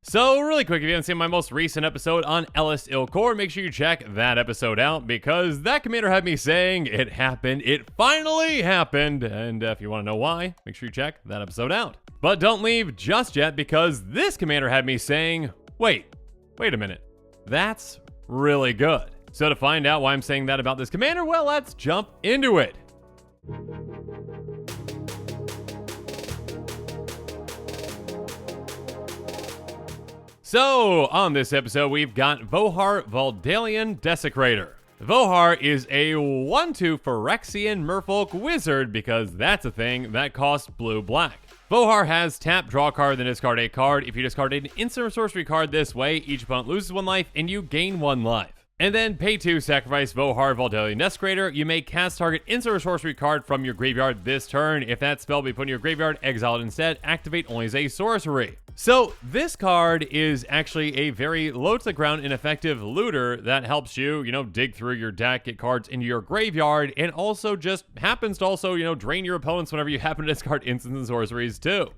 So really quick, if you haven't seen my most recent episode on Ellis Ilkor, make sure you check that episode out because that commander had me saying it happened. It finally happened. And if you want to know why, make sure you check that episode out. But don't leave just yet because this commander had me saying, wait a minute. That's really good. So to find out why I'm saying that about this commander, well, let's jump into it. So, on this episode, we've got Vohar Vodalian Desecrator. Vohar is a 1/2 Phyrexian Merfolk Wizard because that's a thing that costs blue-black. Vohar has tap, draw a card, then discard a card. If you discard an instant or sorcery card this way, each opponent loses 1 life and you gain 1 life. And then pay 2, sacrifice Vohar Vodalian Desecrator. You may cast target instant or sorcery card from your graveyard this turn. If that spell be put in your graveyard, exile it instead. Activate only as a sorcery. So this card is actually a very low to the ground and effective looter that helps you, dig through your deck, get cards into your graveyard, and also just happens to also, drain your opponents whenever you happen to discard instants and sorceries too.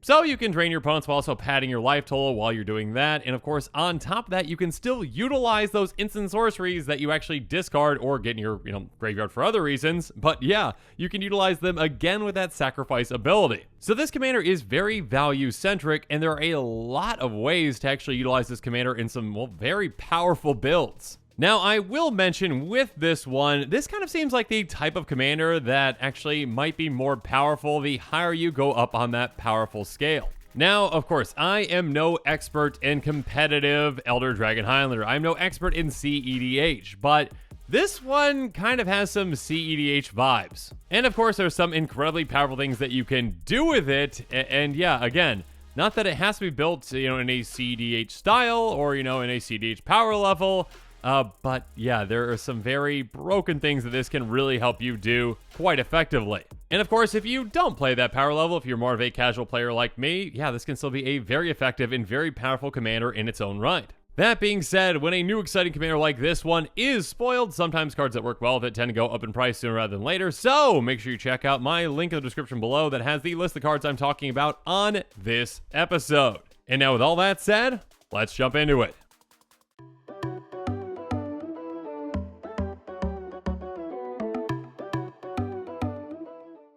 So you can drain your opponents while also padding your life total while you're doing that. And of course, on top of that, you can still utilize those instant sorceries that you actually discard or get in your graveyard for other reasons. But yeah, you can utilize them again with that sacrifice ability. So this commander is very value centric, and there are a lot of ways to actually utilize this commander in some very powerful builds. Now, I will mention with this one, this kind of seems like the type of commander that actually might be more powerful the higher you go up on that powerful scale. Now, of course, I am no expert in competitive Elder Dragon Highlander. I'm no expert in CEDH, but this one kind of has some CEDH vibes. And of course, there's some incredibly powerful things that you can do with it. And yeah, again, not that it has to be built, in a CEDH style or, in a CEDH power level. But yeah, there are some very broken things that this can really help you do quite effectively. And of course, if you don't play that power level, if you're more of a casual player like me, yeah, this can still be a very effective and very powerful commander in its own right. That being said, when a new exciting commander like this one is spoiled, sometimes cards that work well with it tend to go up in price sooner rather than later, so make sure you check out my link in the description below that has the list of cards I'm talking about on this episode. And now with all that said, let's jump into it.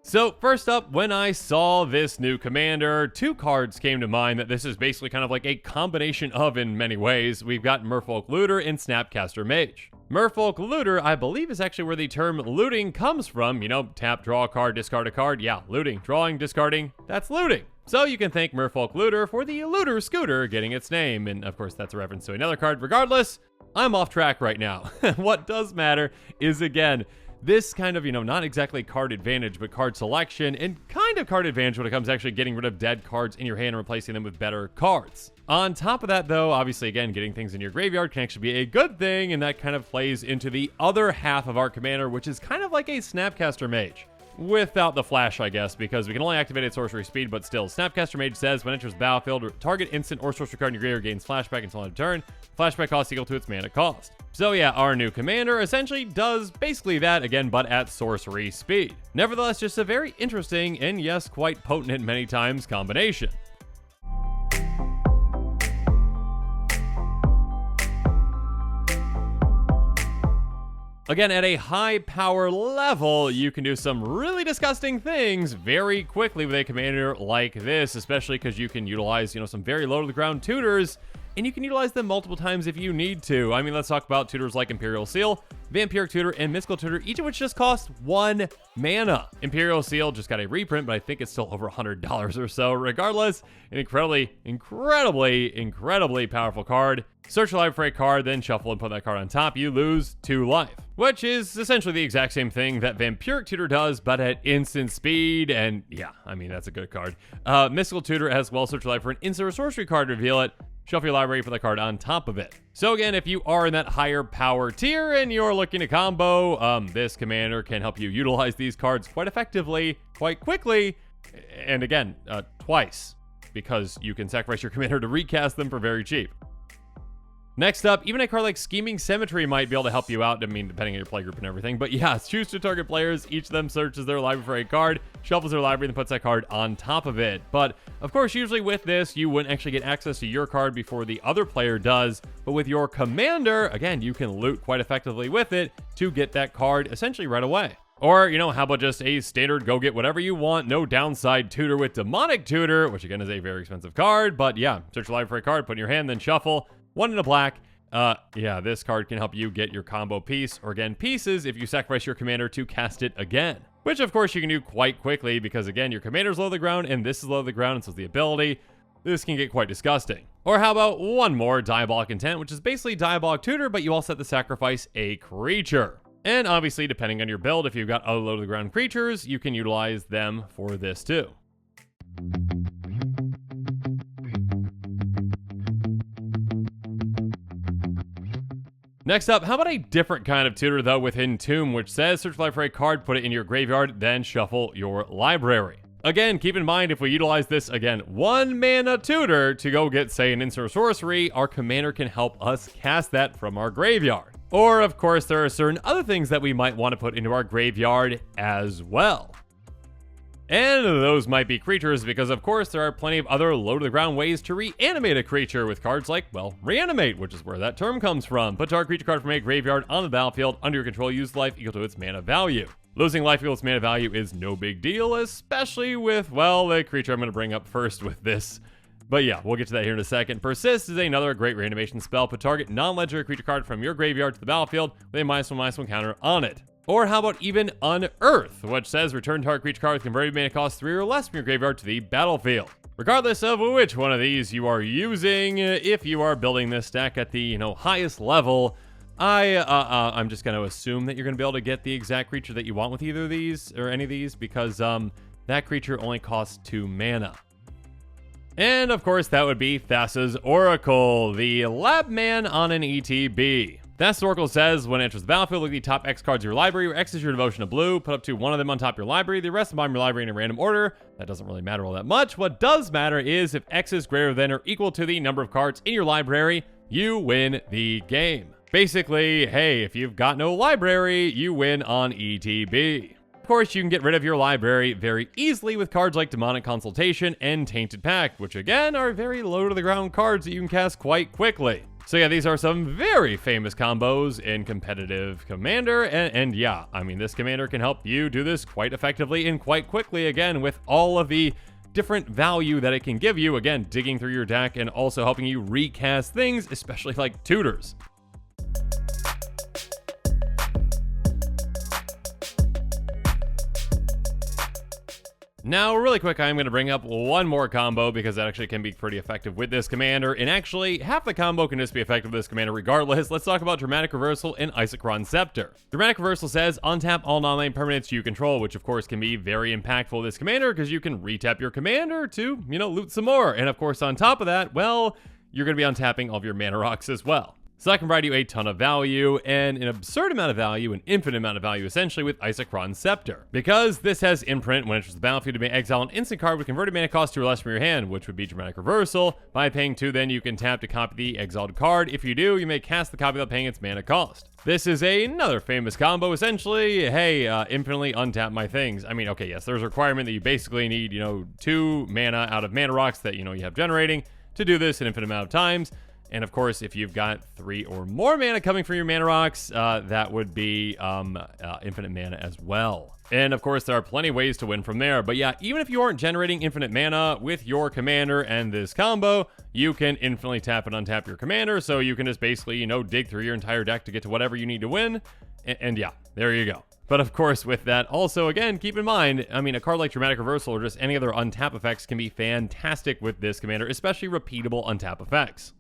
So first up, when I saw this new commander, 2 cards came to mind that this is basically kind of like a combination of in many ways. We've got Merfolk Looter and Snapcaster Mage. Merfolk Looter, I believe, is actually where the term looting comes from. Tap, draw a card, discard a card. Yeah, looting, drawing, discarding, that's looting. So you can thank Merfolk Looter for the Looter Scooter getting its name. And of course, that's a reference to another card. Regardless, I'm off track right now. What does matter is, again, this kind of, not exactly card advantage, but card selection, and kind of card advantage when it comes to actually getting rid of dead cards in your hand and replacing them with better cards. On top of that, though, obviously, again, getting things in your graveyard can actually be a good thing, and that kind of plays into the other half of our commander, which is kind of like a Snapcaster Mage. Without the flash, I guess, because we can only activate its sorcery speed, but still, Snapcaster Mage says when it enters the battlefield, target instant or sorcery card in your graveyard gains flashback until end of turn. Flashback cost equal to its mana cost. So yeah, our new commander essentially does basically that again, but at sorcery speed. Nevertheless, just a very interesting and yes, quite potent at many times combination. Again, at a high power level, you can do some really disgusting things very quickly with a commander like this, especially because you can utilize, some very low to the ground tutors, and you can utilize them multiple times if you need to. I mean, let's talk about tutors like Imperial Seal, Vampiric Tutor, and Mystical Tutor, each of which just cost 1 mana. Imperial Seal just got a reprint, but I think it's still over $100 or so. Regardless, an incredibly powerful card. Search your library for a card, then shuffle and put that card on top. You lose 2 life, which is essentially the exact same thing that Vampiric Tutor does, but at instant speed. And yeah, I mean, that's a good card. Mystical Tutor as well. Search your library for an instant or sorcery card, reveal it. Shuffle your library for the card on top of it. So again, if you are in that higher power tier and you're looking to combo, this commander can help you utilize these cards quite effectively, quite quickly, and again, twice, because you can sacrifice your commander to recast them for very cheap. Next up, even a card like Scheming Symmetry might be able to help you out, I mean, depending on your playgroup and everything. But yeah, choose to target players. Each of them searches their library for a card, shuffles their library, and puts that card on top of it. But, of course, usually with this, you wouldn't actually get access to your card before the other player does. But with your commander, again, you can loot quite effectively with it to get that card essentially right away. Or, you know, how about just a standard go get whatever you want, no downside tutor with Demonic Tutor, which again is a very expensive card. But yeah, search your library for a card, put in your hand, then shuffle. 1 in a black. Yeah, this card can help you get your combo piece, or again, pieces, if you sacrifice your commander to cast it again. Which, of course, you can do quite quickly, because again, your commander's low to the ground, and this is low to the ground, and so is the ability. This can get quite disgusting. Or how about one more, Diabolic Intent, which is basically Diabolic Tutor, but you also have to sacrifice a creature. And obviously, depending on your build, if you've got other low to the ground creatures, you can utilize them for this too. Next up, how about a different kind of tutor though with Entomb, which says search library for a card, put it in your graveyard, then shuffle your library. Again, keep in mind if we utilize this, again, 1 mana tutor to go get, say, an instant sorcery, our commander can help us cast that from our graveyard. Or, of course, there are certain other things that we might want to put into our graveyard as well. And those might be creatures because, of course, there are plenty of other low-to-the-ground ways to reanimate a creature with cards like, well, reanimate, which is where that term comes from. Put target creature card from a graveyard on the battlefield under your control, use life equal to its mana value. Losing life equals mana value is no big deal, especially with, well, the creature I'm going to bring up first with this. But yeah, we'll get to that here in a second. Persist is another great reanimation spell. Put target non-legendary creature card from your graveyard to the battlefield with a -1/-1 counter on it. Or how about even Unearth, which says return target creature card with converted mana cost 3 or less from your graveyard to the battlefield. Regardless of which one of these you are using, if you are building this deck at the, highest level, I'm just going to assume that you're going to be able to get the exact creature that you want with either of these or any of these because that creature only costs 2 mana. And of course, that would be Thassa's Oracle, the lab man on an ETB. Thassa's Oracle says, when it enters the battlefield, look at the top X cards of your library, where X is your devotion to blue, put up to 1 of them on top of your library, the rest of them on your library in a random order. That doesn't really matter all that much. What does matter is if X is greater than or equal to the number of cards in your library, you win the game. Basically, hey, if you've got no library, you win on ETB. Of course, you can get rid of your library very easily with cards like Demonic Consultation and Tainted Pact, which again are very low to the ground cards that you can cast quite quickly. So yeah, these are some very famous combos in competitive Commander, and yeah, I mean, this Commander can help you do this quite effectively and quite quickly, again, with all of the different value that it can give you, again, digging through your deck and also helping you recast things, especially like tutors. Now, really quick, I'm going to bring up one more combo because that actually can be pretty effective with this commander. And actually, half the combo can just be effective with this commander regardless. Let's talk about Dramatic Reversal and Isochron Scepter. Dramatic Reversal says, untap all non-lane permanents you control, which of course can be very impactful with this commander because you can retap your commander to, loot some more. And of course, on top of that, well, you're going to be untapping all of your mana rocks as well. So that can provide you a ton of value, and an absurd amount of value, an infinite amount of value essentially with Isochron Scepter. Because this has imprint when it enters the battlefield, you may exile an instant card with converted mana cost 2 or less from your hand, which would be Dramatic Reversal. By paying 2, then you can tap to copy the exiled card. If you do, you may cast the copy without paying its mana cost. This is another famous combo, essentially. Hey, infinitely untap my things. I mean, okay, yes, there's a requirement that you basically need, 2 mana out of mana rocks that, you have generating to do this an infinite amount of times. And of course, if you've got 3 or more mana coming from your mana rocks, that would be infinite mana as well. And of course, there are plenty of ways to win from there. But yeah, even if you aren't generating infinite mana with your commander and this combo, you can infinitely tap and untap your commander. So you can just basically, dig through your entire deck to get to whatever you need to win. And yeah, there you go. But of course, with that, also, again, keep in mind, I mean, a card like Dramatic Reversal or just any other untap effects can be fantastic with this commander, especially repeatable untap effects.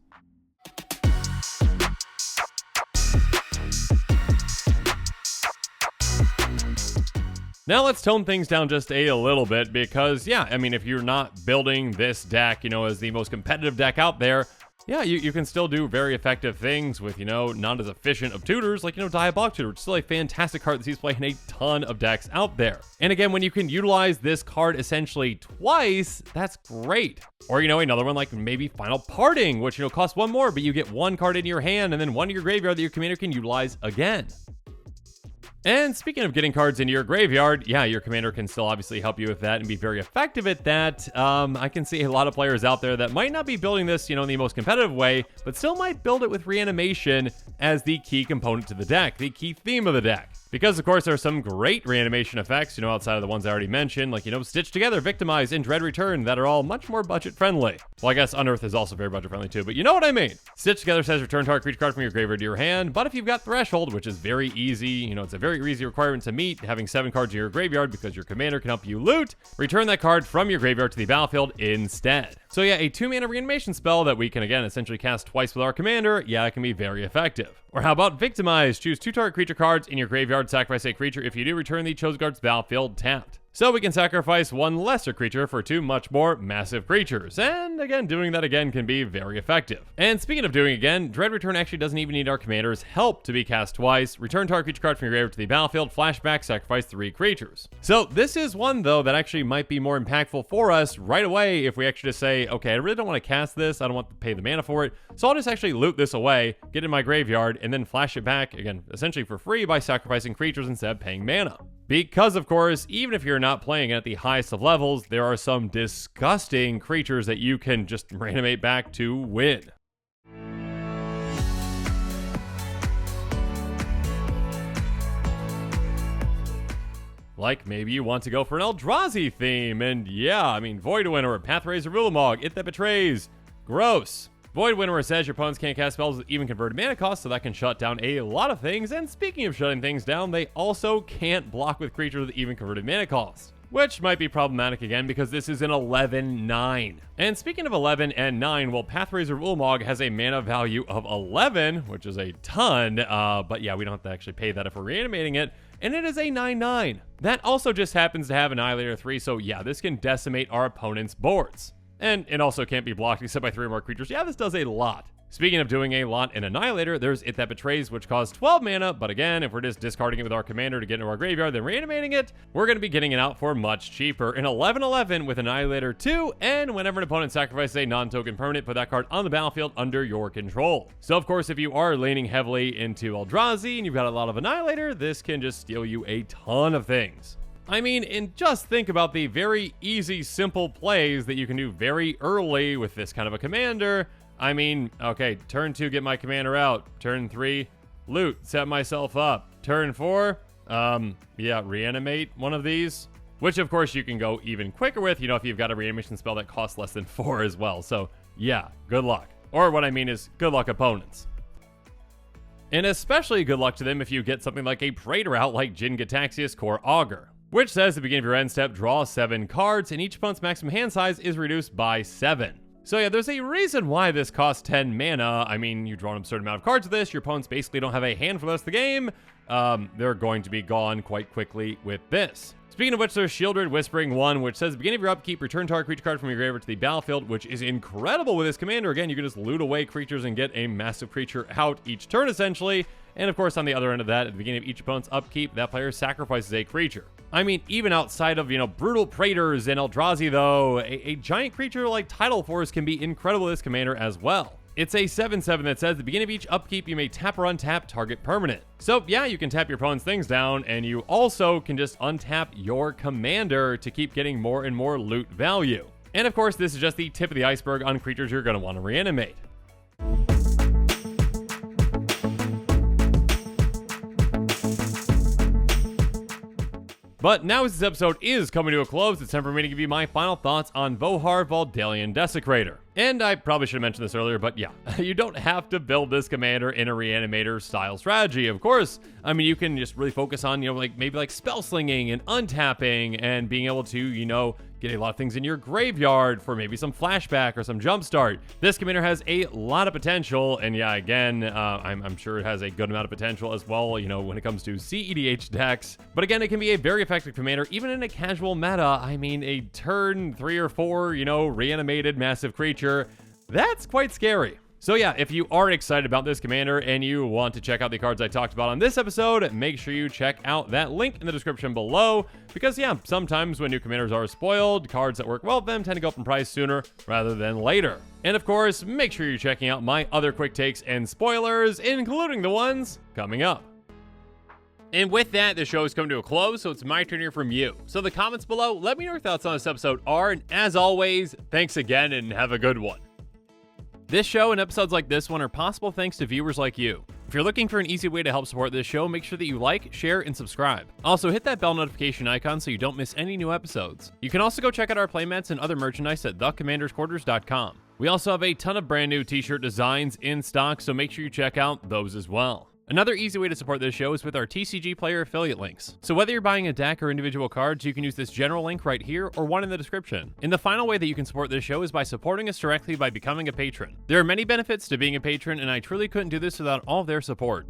Now let's tone things down just a little bit because, yeah, I mean, if you're not building this deck, as the most competitive deck out there, yeah, you can still do very effective things with, not as efficient of tutors like, Diabolic Tutor, which is still a fantastic card that sees play in a ton of decks out there. And again, when you can utilize this card essentially twice, that's great. Or, another one like maybe Final Parting, which, costs one more, but you get one card in your hand and then one in your graveyard that your commander can utilize again. And speaking of getting cards into your graveyard, yeah, your commander can still obviously help you with that and be very effective at that. I can see a lot of players out there that might not be building this, in the most competitive way, but still might build it with reanimation as the key component to the deck, the key theme of the deck. Because, of course, there are some great reanimation effects, outside of the ones I already mentioned, like, Stitch Together, Victimize, and Dread Return, that are all much more budget-friendly. Well, I guess Unearth is also very budget-friendly, too, but you know what I mean. Stitch Together says return target creature card from your graveyard to your hand, but if you've got Threshold, which is very easy, it's a very easy requirement to meet, having 7 cards in your graveyard because your commander can help you loot, return that card from your graveyard to the battlefield instead. So yeah, a 2-mana reanimation spell that we can, again, essentially cast twice with our commander, yeah, it can be very effective. Or how about Victimize? Choose 2 target creature cards in your graveyard, sacrifice a creature. If you do, return the chosen card's battlefield tapped. So we can sacrifice 1 lesser creature for 2 much more massive creatures. And again, doing that again can be very effective. And speaking of doing again, Dread Return actually doesn't even need our commander's help to be cast twice. Return target creature card from your graveyard to the battlefield, flashback, sacrifice 3 creatures. So this is one, though, that actually might be more impactful for us right away if we actually just say, okay, I really don't want to cast this. I don't want to pay the mana for it. So I'll just actually loot this away, get in my graveyard, and then flash it back, again, essentially for free by sacrificing creatures instead of paying mana. Because, of course, even if you're not playing at the highest of levels, there are some disgusting creatures that you can just reanimate back to win. Like, maybe you want to go for an Eldrazi theme, and yeah, Void Winnower, Pathrazer Ulamog, It That Betrays, gross. Void Winnower says your opponents can't cast spells with even converted mana cost, so that can shut down a lot of things, and speaking of shutting things down, they also can't block with creatures with even converted mana cost, which might be problematic again because this is an 11-9. And speaking of 11 and 9, well, Pathrazer Ulamog has a mana value of 11, which is a ton, but yeah, we don't have to actually pay that if we're reanimating it, and it is a 9-9. That also just happens to have Annihilator 3, so yeah, this can decimate our opponent's boards. And it also can't be blocked except by 3 more creatures. Yeah, this does a lot. Speaking of doing a lot in Annihilator, there's It That Betrays, which costs 12 mana, but again, if we're just discarding it with our commander to get into our graveyard, then reanimating it, we're going to be getting it out for much cheaper. An 11-11 with Annihilator 2, and whenever an opponent sacrifices a non-token permanent, put that card on the battlefield under your control. So, of course, if you are leaning heavily into Eldrazi and you've got a lot of Annihilator, this can just steal you a ton of things. And just think about the very easy, simple plays that you can do very early with this kind of a commander. Okay, turn 2, get my commander out. Turn 3, loot, set myself up. Turn 4, reanimate one of these. Which, of course, you can go even quicker with, if you've got a reanimation spell that costs less than 4 as well. So, yeah, good luck. Or what I mean is, good luck opponents. And especially good luck to them if you get something like a Praetor out like Jin Gitaxias Core Augur, which says at the beginning of your end step, draw 7 cards, and each opponent's maximum hand size is reduced by 7. So yeah, there's a reason why this costs 10 mana. You draw an absurd amount of cards with this, your opponents basically don't have a hand for the rest of the game. They're going to be gone quite quickly with this. Speaking of which, there's Shieldred Whispering 1, which says, at the beginning of your upkeep, return target creature card from your graveyard to the battlefield, which is incredible with this commander. Again, you can just loot away creatures and get a massive creature out each turn, essentially. And of course, on the other end of that, at the beginning of each opponent's upkeep, that player sacrifices a creature. Even outside of, brutal Praetors and Eldrazi, though, a giant creature like Tidal Force can be incredible with this commander as well. It's a 7/7 that says, at the beginning of each upkeep, you may tap or untap target permanent. So yeah, you can tap your opponent's things down, and you also can just untap your commander to keep getting more and more loot value. And of course, this is just the tip of the iceberg on creatures you're going to want to reanimate. But now as this episode is coming to a close, it's time for me to give you my final thoughts on Vohar Vodalian Desecrator. And I probably should have mentioned this earlier, but yeah, you don't have to build this commander in a reanimator style strategy, of course. You can just really focus on, maybe spell slinging and untapping and being able to, get a lot of things in your graveyard for maybe some flashback or some jumpstart. This commander has a lot of potential, and yeah, again, I'm sure it has a good amount of potential as well, when it comes to CEDH decks. But again, it can be a very effective commander, even in a casual meta. A turn 3 or 4, reanimated massive creature, that's quite scary. So yeah, if you are excited about this commander and you want to check out the cards I talked about on this episode, make sure you check out that link in the description below, because yeah, sometimes when new commanders are spoiled, cards that work well with them tend to go up in price sooner rather than later. And of course, make sure you're checking out my other quick takes and spoilers, including the ones coming up. And with that, the show is coming to a close, so it's my turn to hear from you. So in the comments below, let me know your thoughts on this episode are, and as always, thanks again and have a good one. This show and episodes like this one are possible thanks to viewers like you. If you're looking for an easy way to help support this show, make sure that you like, share, and subscribe. Also, hit that bell notification icon so you don't miss any new episodes. You can also go check out our playmats and other merchandise at thecommandersquarters.com. We also have a ton of brand new t-shirt designs in stock, so make sure you check out those as well. Another easy way to support this show is with our TCG player affiliate links. So whether you're buying a deck or individual cards, you can use this general link right here or one in the description. And the final way that you can support this show is by supporting us directly by becoming a patron. There are many benefits to being a patron, and I truly couldn't do this without all of their support.